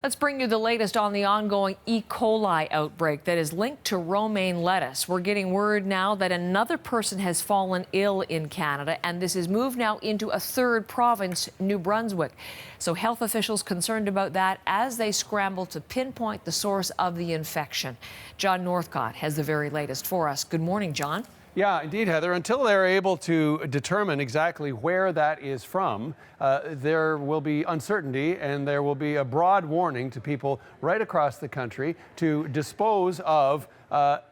Let's bring you the latest on the ongoing E. coli outbreak that is linked to romaine lettuce. We're getting word now that another person has fallen ill in Canada, and this has moved now into a third province, New Brunswick. So health officials concerned about that as they scramble to pinpoint the source of the infection. John Northcott has the very latest for us. Good morning, John. Yeah, indeed, Heather. Until they're able to determine exactly where that is from, there will be uncertainty and there will be a broad warning to people right across the country to dispose of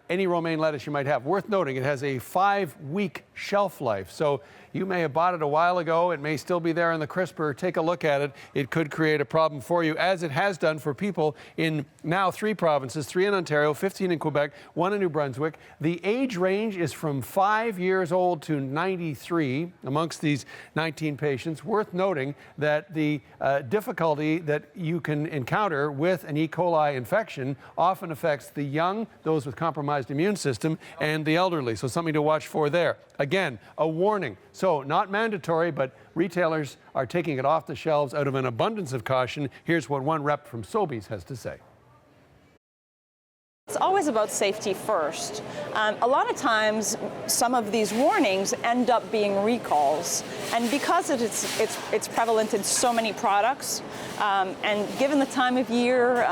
any romaine lettuce you might have. Worth noting, it has a 5-week shelf life. So you may have bought it a while ago. It may still be there in the crisper. Take a look at it. It could create a problem for you, as it has done for people in now 3 provinces, 3 in Ontario, 15 in Quebec, 1 in New Brunswick. The age range is from 5 years old to 93 amongst these 19 patients. Worth noting that the difficulty that you can encounter with an E. coli infection often affects the young, those with compromised immune system, and the elderly. So something to watch for there. Again, a warning. So not mandatory, but retailers are taking it off the shelves out of an abundance of caution. Here's what one rep from Sobeys has to say. It's always about safety first. A lot of times, some of these warnings end up being recalls, and because it's prevalent in so many products, and given the time of year,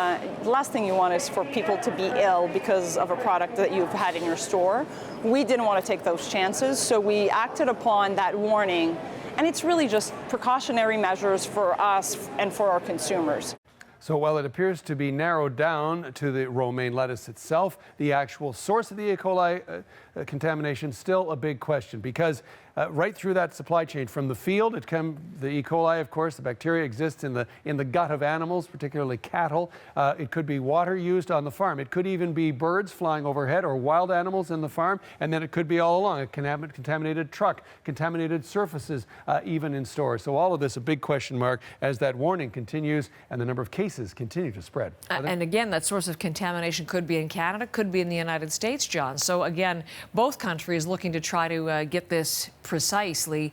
the last thing you want is for people to be ill because of a product that you've had in your store. We didn't want to take those chances, so we acted upon that warning, and it's really just precautionary measures for us and for our consumers. So while it appears to be narrowed down to the romaine lettuce itself, the actual source of the E. coli contamination still a big question, because right through that supply chain from the field, the E. coli, of course, the bacteria exists in the gut of animals, particularly cattle. It could be water used on the farm. It could even be birds flying overhead or wild animals in the farm, and then it could be all along a contaminated truck, contaminated surfaces, even in stores. So all of this a big question mark as that warning continues and the number of cases continue to spread. And again, that source of contamination could be in Canada, could be in the United States, John. So again, both countries looking to try to get this precisely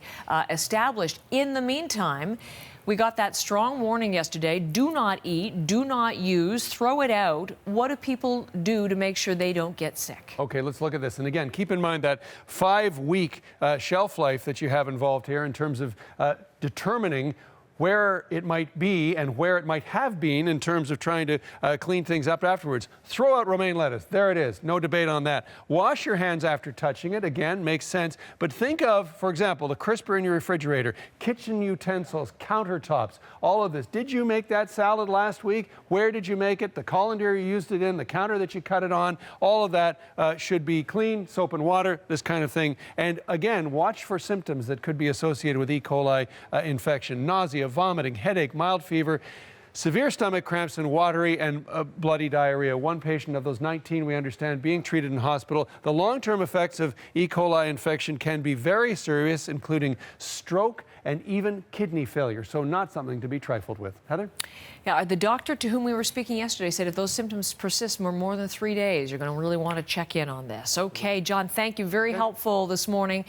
established. In the meantime, we got that strong warning yesterday: do not eat, do not use, throw it out. What do people do to make sure they don't get sick? Okay, let's look at this. And again, keep in mind that 5-week shelf life that you have involved here in terms of determining where it might be and where it might have been in terms of trying to clean things up afterwards. Throw out romaine lettuce. There it is. No debate on that. Wash your hands after touching it. Again, makes sense. But think of, for example, the crisper in your refrigerator, kitchen utensils, countertops, all of this. Did you make that salad last week? Where did you make it? The colander you used it in, the counter that you cut it on, all of that should be clean, soap and water, this kind of thing. And again, watch for symptoms that could be associated with E. coli infection: nausea, vomiting, headache, mild fever, severe stomach cramps, and watery and bloody diarrhea. One patient of those 19, we understand, being treated in hospital. The long-term effects of E. coli infection can be very serious, including stroke and even kidney failure. So not something to be trifled with. Heather? Yeah, the doctor to whom we were speaking yesterday said if those symptoms persist for more than 3 days, you're going to really want to check in on this. Okay, John, thank you. Very helpful this morning.